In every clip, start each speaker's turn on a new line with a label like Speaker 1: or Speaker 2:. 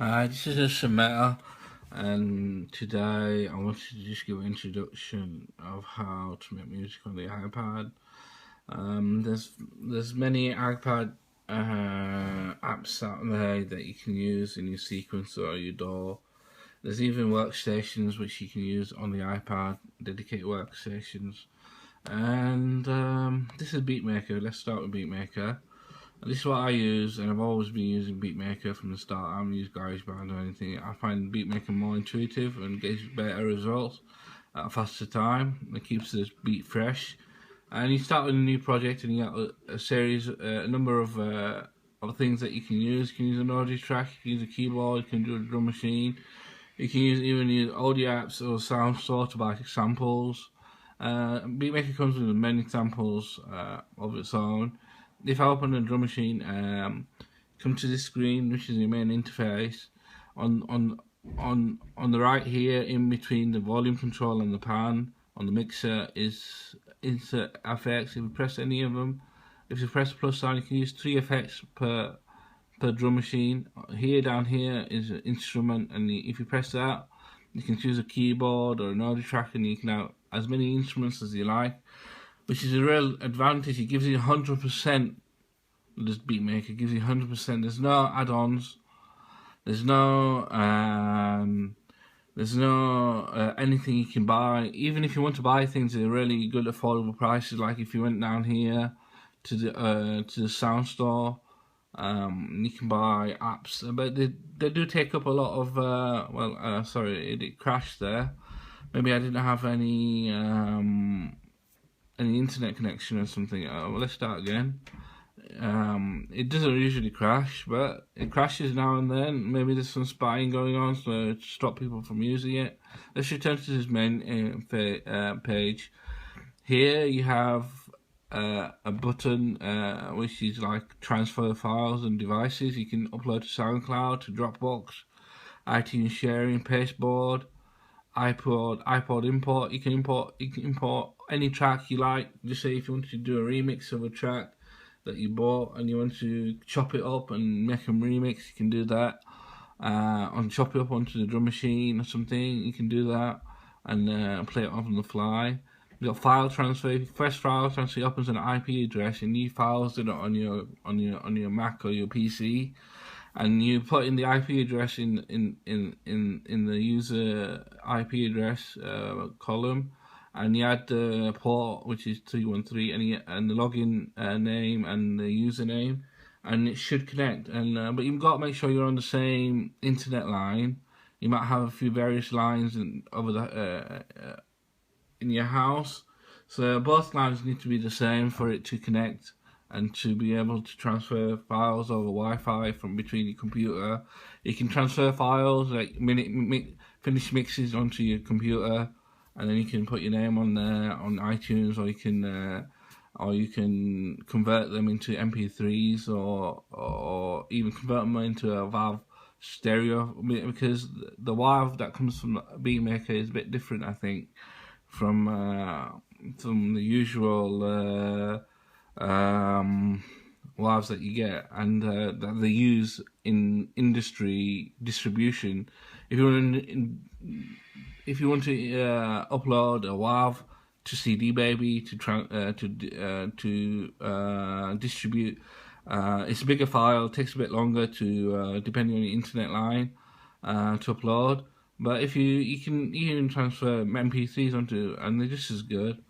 Speaker 1: Hi, this is Sameta, and today I wanted to just give an introduction of how to make music on the iPad. There's many iPad apps out there that you can use in your sequencer or your DAW. There's even workstations which you can use on the iPad, dedicated workstations. And this is Beatmaker. Let's start with Beatmaker. And this is what I use, and I've always been using Beatmaker from the start. I haven't used GarageBand or anything. I find Beatmaker more intuitive and gets better results at a faster time. It keeps the beat fresh. And you start with a new project, and you got a number of things that you can use. You can use an audio track, you can use a keyboard, you can do a drum machine. You can even use audio apps or sound store to buy samples. Beatmaker comes with many samples of its own. If I open the drum machine, come to this screen, which is your main interface. On the right here, in between the volume control and the pan on the mixer, is insert effects. If you press any of them, if you press the plus sign, you can use 3 effects per drum machine. Here, down here is an instrument, and if you press that, you can choose a keyboard or an audio track, and you can have as many instruments as you like, which is a real advantage. It gives you 100%. This Beatmaker gives you 100%. There's no add-ons. There's no anything you can buy. Even if you want to buy things at really good affordable prices, like if you went down here to the sound store, you can buy apps, but they do take up a lot of sorry, it crashed there. Maybe I didn't have any internet connection or something. Well, let's start again. It doesn't usually crash, but it crashes now and then. Maybe there's some spying going on, so to stop people from using it. Let's return to this main page. Here you have a button which is like transfer files and devices. You can upload to SoundCloud, to Dropbox, iTunes sharing, pasteboard, iPod import. You can import any track you like. Just say if you want to do a remix of a track that you bought and you want to chop it up and make them remix, you can do that. And chop it up onto the drum machine or something, you can do that and play it off on the fly. You've got file transfer. If you press file transfer, it opens an IP address, and new files that are on your Mac or your PC, and you put in the IP address in the user IP address column, and you add the port, which is 313, and the login name and the username, and it should connect. And but you've got to make sure you're on the same internet line. You might have a few various lines over the in your house, so both lines need to be the same for it to connect and to be able to transfer files over Wi-Fi from between your computer. You can transfer files like finished mixes onto your computer, and then you can put your name on there on iTunes, or you can convert them into MP3s, or even convert them into a WAV stereo, because the WAV that comes from Beatmaker is a bit different, I think, from the usual WAVs that you get, and that they use in industry distribution. If you want to upload a WAV to CD Baby to distribute, it's a bigger file. It takes a bit longer to depending on your internet line to upload. But if you can even transfer MP3s onto, and they're just as good.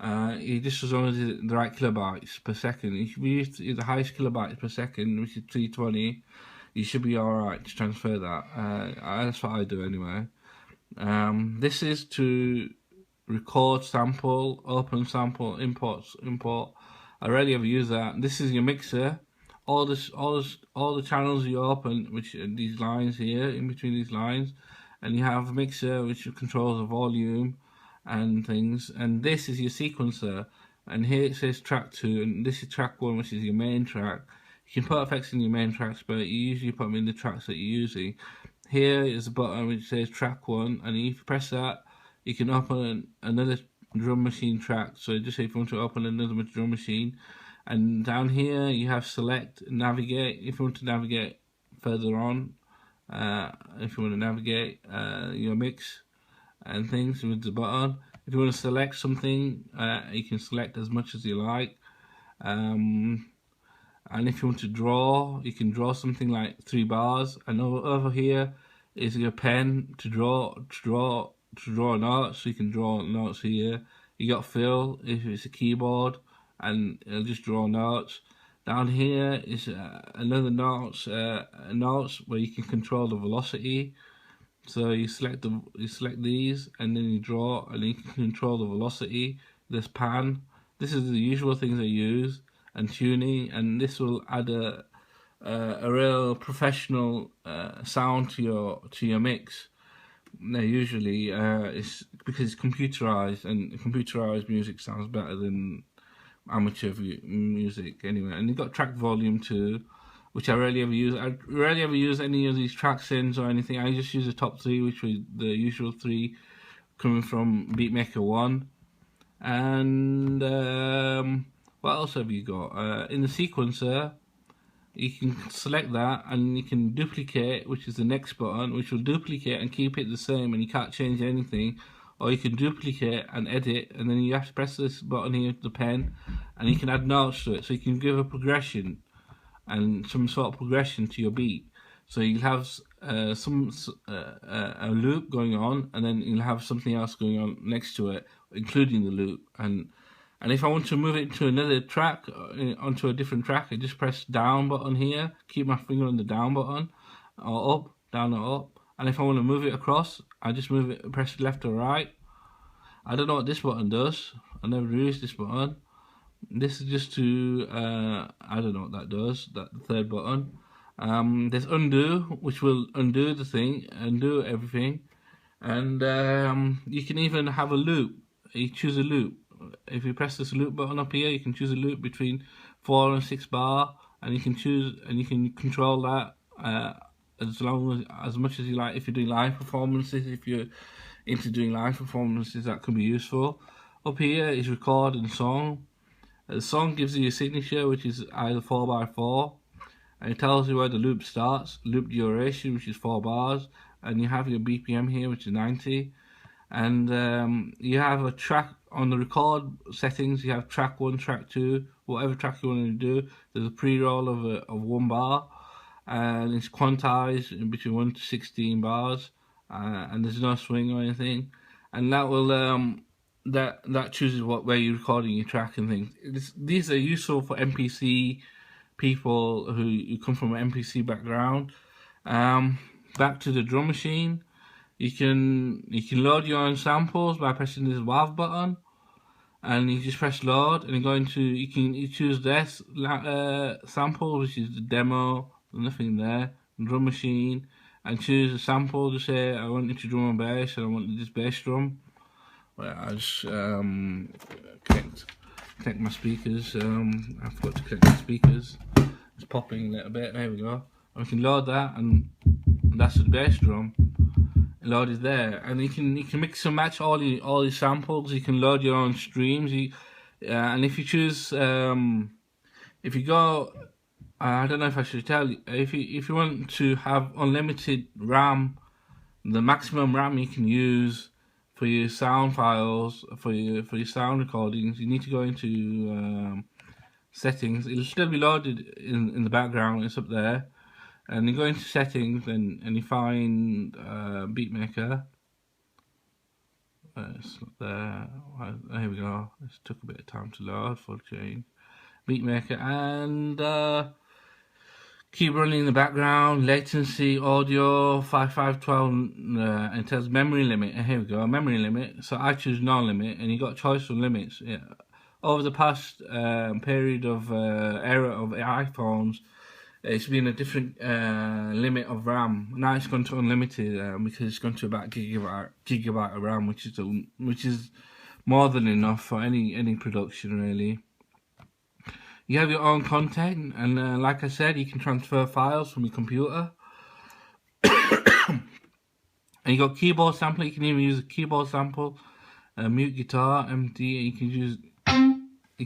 Speaker 1: Just as long as it's the right kilobytes per second. If you use the highest kilobytes per second, which is 320, you should be alright to transfer that. That's what I do anyway. This is to record sample, open sample, import. I rarely ever use that. This is your mixer. All the channels you open, which are these lines here, in between these lines, and you have a mixer which controls the volume and things, and this is your sequencer, and here it says track 2, and this is track 1, which is your main track. You can put effects in your main tracks, but you usually put them in the tracks that you're using. Here is a button which says track 1, and if you press that, you can open another drum machine track. So just say if you want to open another drum machine, and down here you have select, navigate. If you want to navigate further on, if you want to navigate your mix and things with the button. If you want to select something, you can select as much as you like. And if you want to draw, you can draw something like 3 bars. And over here is your pen to draw notes. So you can draw notes here. You got fill if it's a keyboard, and it'll just draw notes. Down here is another notes where you can control the velocity. So you select these, and then you draw, and you can control the velocity. This pan. This is the usual things I use, and tuning, and this will add a real professional sound to your mix. Now, usually it's because it's computerized, and computerized music sounds better than amateur music anyway. And you've got track volume too, which I rarely ever use. I rarely ever use any of these track sends or anything. I just use the top 3, which was the usual 3 coming from Beatmaker 1. And what else have you got? In the sequencer, you can select that, and you can duplicate, which is the next button, which will duplicate and keep it the same, and you can't change anything. Or you can duplicate and edit, and then you have to press this button here, the pen, and you can add notes to it. So you can give a progression and some sort of progression to your beat. So you'll have a loop going on, and then you'll have something else going on next to it, including the loop. And if I want to move it to another track, onto a different track, I just press down button here, keep my finger on the down button, or up, down or up. And if I want to move it across, I just move it, press left or right. I don't know what this button does. I never used this button. This is just to, I don't know what that does, that third button. There's undo, which will undo the thing, undo everything. And you can even have a loop. You choose a loop. If you press this loop button up here, you can choose a loop between 4 and 6 bar, and you can choose, and you can control that as much as you like. If you're doing live performances, if you're into doing live performances, that could be useful. Up here is record and song. The song gives you a signature, which is either 4x4, and it tells you where the loop starts, loop duration, which is 4 bars, and you have your BPM here, which is 90. And you have a track on the record settings. You have track 1, track 2, whatever track you want to do. There's a pre-roll of 1 bar, and it's quantized in between 1 to 16 bars, and there's no swing or anything. And that will that chooses where you're recording your track and things. These are useful for MPC people who come from an MPC background. Back to the drum machine. You can load your own samples by pressing this WAV button, and you just press load, and you choose this sample, which is the demo, nothing there, drum machine, and choose a sample to say I want it to drum and bass, and I want this bass drum. Well, I just connect my speakers. I forgot to connect my speakers. It's popping a little bit. There we go. I can load that, and that's the bass drum. Loaded there, and you can mix and match all your samples. You can load your own streams. And if you choose, if you go, I don't know if I should tell you, if you want to have unlimited RAM, the maximum RAM you can use for your sound files, for your sound recordings, you need to go into settings. It'll still be loaded in the background. It's up there. And you go into settings, and you find Beatmaker. It's not there. Here we go. It took a bit of time to load for change. Beatmaker, and keep running in the background. Latency, audio, 5512, and it tells memory limit. And here we go, memory limit. So I choose no limit, and you got choice of limits. Yeah. Over the past period of era of iPhones, it's been a different limit of RAM. Now it's gone to unlimited because it's gone to about gigabyte of RAM, which is more than enough for any production really. You have your own content, and like I said, you can transfer files from your computer. And you got keyboard sample. You can even use a keyboard sample, mute guitar, MD. You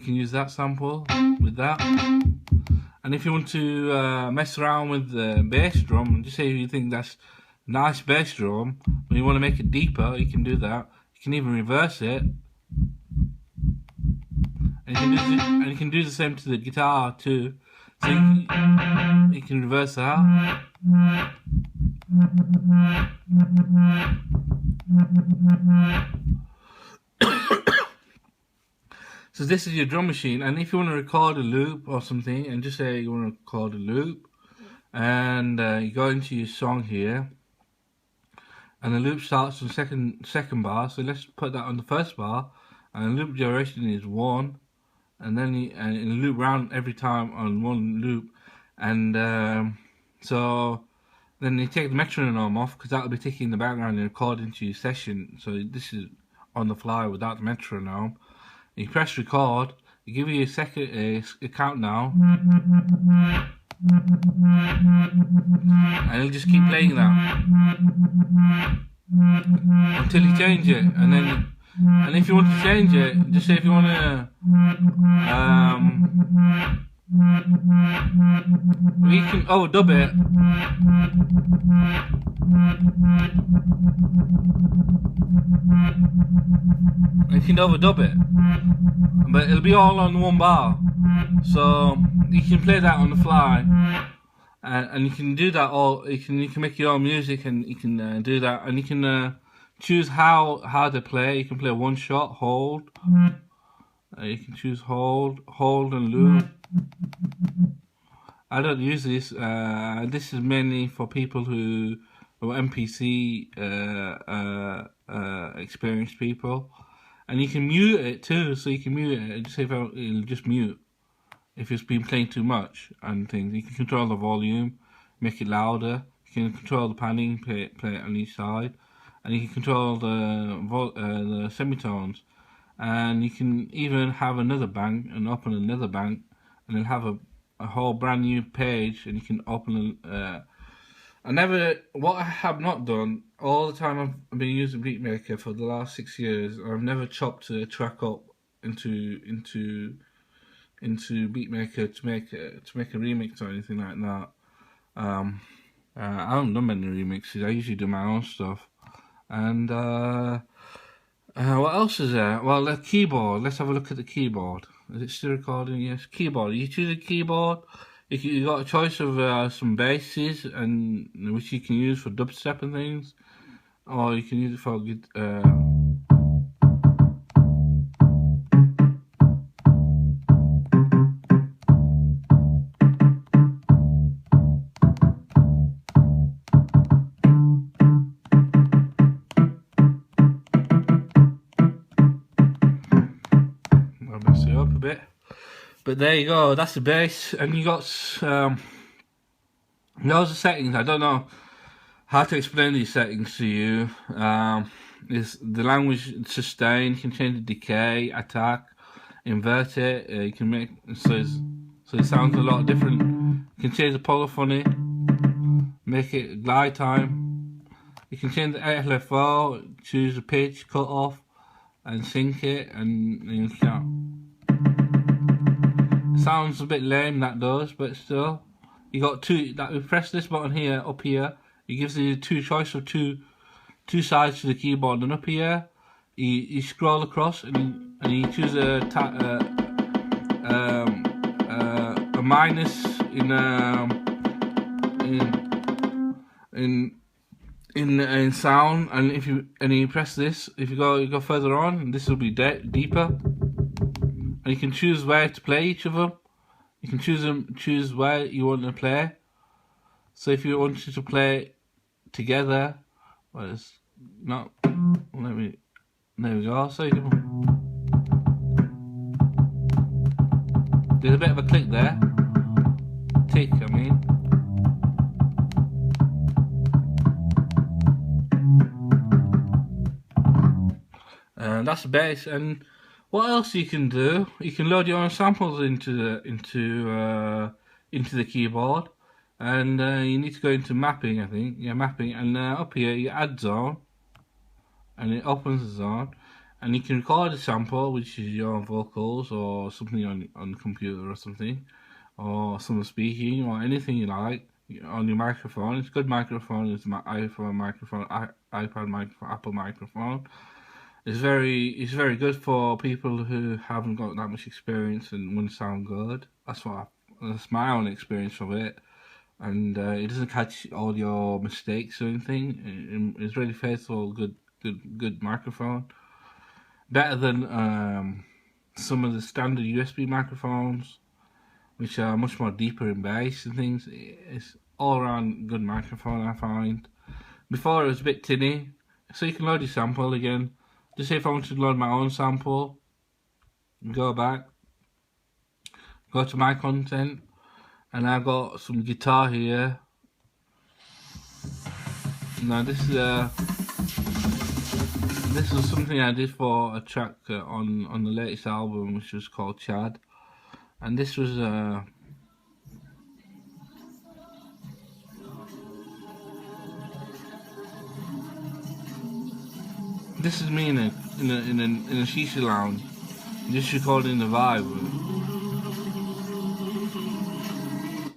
Speaker 1: can use that sample with that. And if you want to mess around with the bass drum, just say you think that's a nice bass drum, when you want to make it deeper, you can do that. You can even reverse it. And you can do the same to the guitar too. So you can reverse that. So this is your drum machine, and if you want to record a loop or something, and just say you want to record a loop, and you go into your song here, and the loop starts on second bar. So let's put that on the first bar, and the loop duration is 1, and then you loop round every time on one loop, and so then you take the metronome off because that'll be ticking in the background and recording to your session. So this is on the fly without the metronome. You press record, you give you a countdown, and it'll just keep playing that until you change it. And if you want to change it, just say if you want to, we can overdub it. You can overdub it, but it'll be all on one bar, so you can play that on the fly, and you can do that all. You can make your own music, and you can do that, and you can choose how to play. You can play one shot, hold. You can choose hold, and loop. I don't use this. This is mainly for people who are MPC experienced people. And you can mute it too, so you can mute it. Just say it'll just mute if it's been playing too much and things. You can control the volume, make it louder. You can control the panning, play it on each side, and you can control the semitones. And you can even have another bank and open another bank, and it'll have a whole brand new page, and you can open what I have not done, all the time I've been using Beatmaker for the last 6 years, I've never chopped a track up into Beatmaker to make a remix or anything like that. I haven't done many remixes. I usually do my own stuff. And what else is there? Well, the keyboard. Let's have a look at the keyboard. Is it still recording? Yes. Keyboard. You choose a keyboard. You got a choice of some basses, and which you can use for dubstep and things, or you can use it for I'll mess it up a bit. But there you go, that's the bass, and you got those are settings. I don't know how to explain these settings to you. Is the language sustain? You can change the decay, attack, invert it. You can make so it sounds a lot different. You can change the polyphony, make it glide time. You can change the LFO, choose the pitch, cut off, and sync it, and you can. Sounds a bit lame, that does, but still, you got two. That we press this button here, up here. It gives you two choice of two sides to the keyboard, and up here, you scroll across and you choose a minus in sound, and if you press this, if you go further on, this will be deeper. And you can choose where to play each of them. You can choose where you want to play. So if you wanted to play together, well, it's not. There we go. So you can. There's a bit of a click there. Tick, I mean. And that's the bass. And what else you can do? You can load your own samples into the keyboard, and you need to go into mapping. I think, yeah, mapping, and up here you add zone, and it opens the zone, and you can record a sample, which is your own vocals or something on the computer or something, or someone speaking, or anything you like on your microphone. It's a good microphone. It's my iPhone microphone, iPad microphone, Apple microphone. It's very good for people who haven't got that much experience and want to sound good. That's my own experience of it. And it doesn't catch all your mistakes or anything. It's really faithful, good microphone. Better than some of the standard USB microphones, which are much more deeper in bass and things. It's all around good microphone, I find. Before it was a bit tinny, so you can load your sample again. Just say if I want to load my own sample, go back, go to my content, and I've got some guitar here. Now this was something I did for a track on the latest album, which was called Chad, and this was this is me in a shisha lounge, just recording the vibe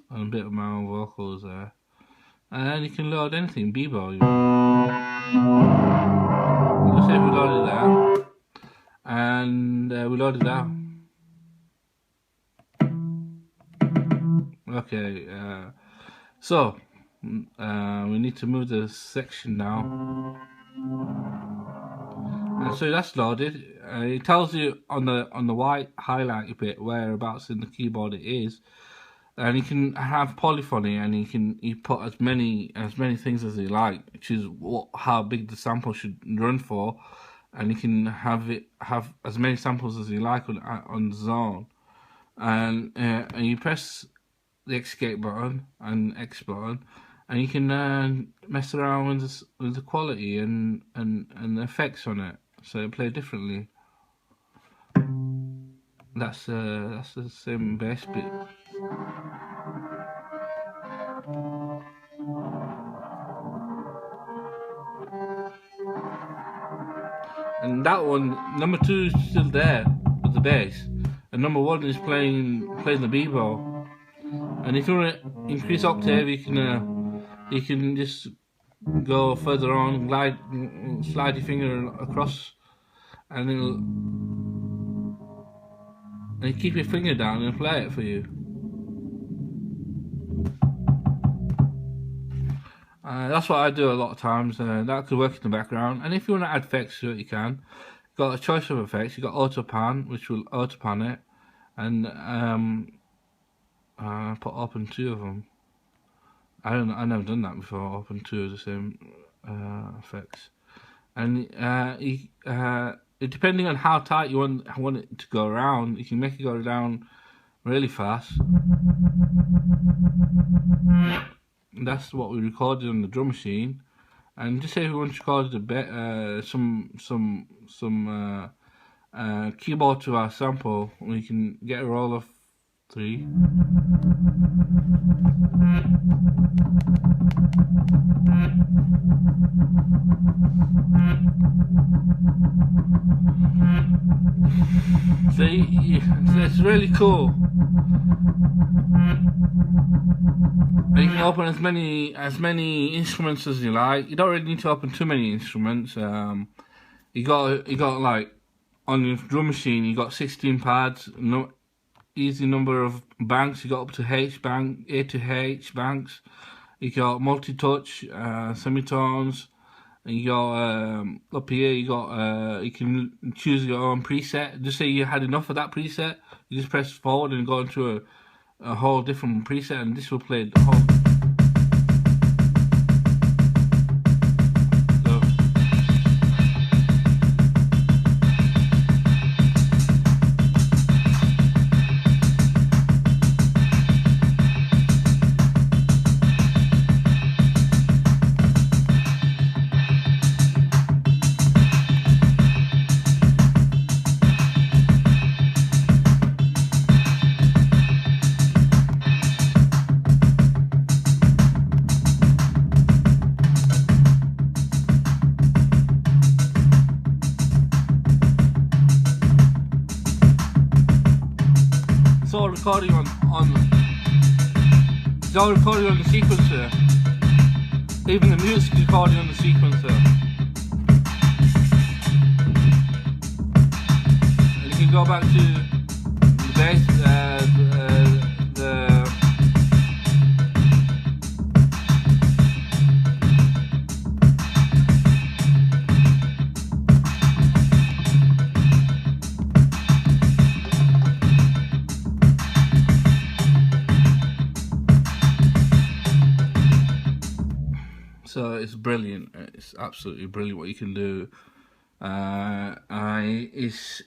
Speaker 1: and a bit of my own vocals there. And you can load anything, b-boy. Let's say we loaded that, and we loaded that. Okay, so we need to move the section now. And so that's loaded. It tells you on the white highlight bit whereabouts in the keyboard it is, and you can have polyphony, and you put as many things as you like, choose how big the sample should run for, and you can have as many samples as you like on the zone, and you press the escape button and X button, and you can mess around with the quality and the effects on it, so it play differently. That's the same bass bit. And that one, number 2 is still there with the bass, and number 1 is playing the b-bow. And if you want to increase octave, you can just go further on, slide your finger across, and you keep your finger down and it'll play it for you. That's what I do a lot of times. That could work in the background. And if you want to add effects to it, you can. You've got a choice of effects. You've got auto pan, which will auto pan it, and put open 2 of them. I've never done that before. Open 2 of the same effects, and depending on how tight you want it to go around, you can make it go down really fast. And that's what we recorded on the drum machine. And just say if we want to record a bit, some keyboard to our sample, we can get a roll of 3. See, it's really cool. And you can open as many instruments as you like. You don't really need to open too many instruments. You got like on your drum machine, you got 16 pads, easy number of banks. You got up to A to H banks. You got multi-touch, semitones. And you got up here. You can choose your own preset. Just say you had enough of that preset. You just press forward and go into a whole different preset, and this will play the whole. Recording on It's all recorded on the sequencer. Even the music's recorded on the sequencer. And you can go back to the bass, so it's brilliant. It's absolutely brilliant what you can do.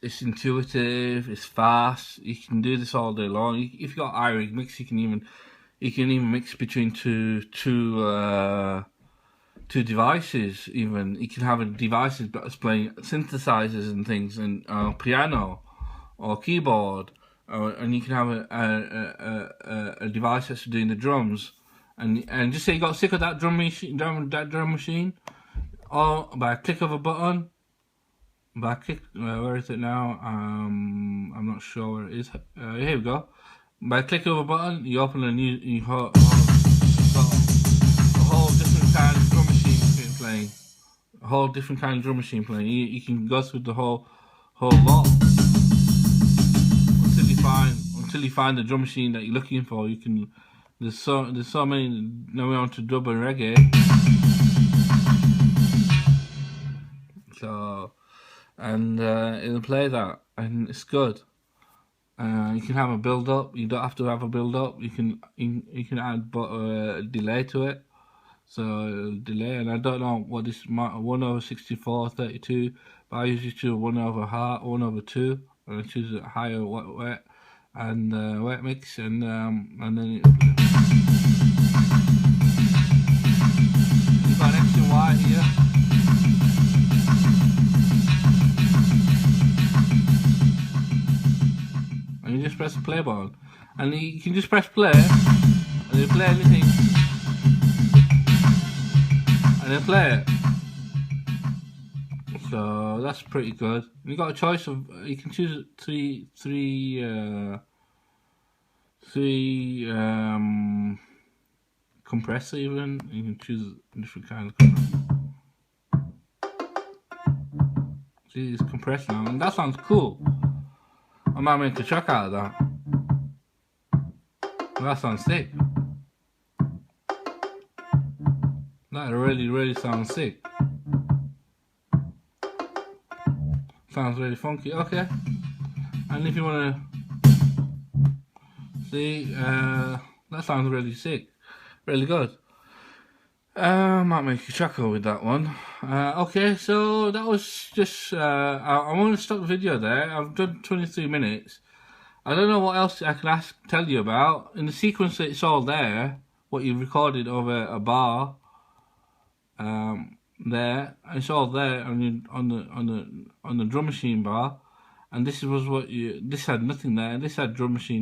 Speaker 1: It's intuitive. It's fast. You can do this all day long. If you've got iRig mix, you can even mix between two devices. Even you can have a devices that's playing synthesizers and things, and piano or keyboard, and you can have a device that's doing the drums. And just say you got sick of that drum machine, or by a click of a button, where is it now? I'm not sure where it is. Here we go. By a click of a button, you open a new, you got a whole different kind of drum machine playing. A whole different kind of drum machine playing. You can go through the whole lot until you find the drum machine that you're looking for. You can. There's so many. Now we're on to dub and reggae. So, and it'll play that, and it's good. You can have a build up. You don't have to have a build up. You can add a delay to it. So it'll delay, and I don't know what this 1/64 32, but I usually choose 1/2, and I choose a higher wet and wet mix, and then you've got X and Y here. And you just press the play button, and you can just press play, and you play anything, and then play it. So that's pretty good. You got a choice of, you can choose three compressor even. You can choose a different kind of compressor. See, it's compressed now, and that sounds cool. I might make a track out of that. That sounds sick. That really sounds sick. Sounds really funky. Okay. And if you wanna see, that sounds really sick. Really good. Might make a tracker with that one. Okay, so that was just, I want to stop the video there. I've done 23 minutes. I don't know what else I can tell you about. In the sequence, it's all there. What you recorded over a bar. There, it's all there on the drum machine bar. And this was this had nothing there. This had drum machine.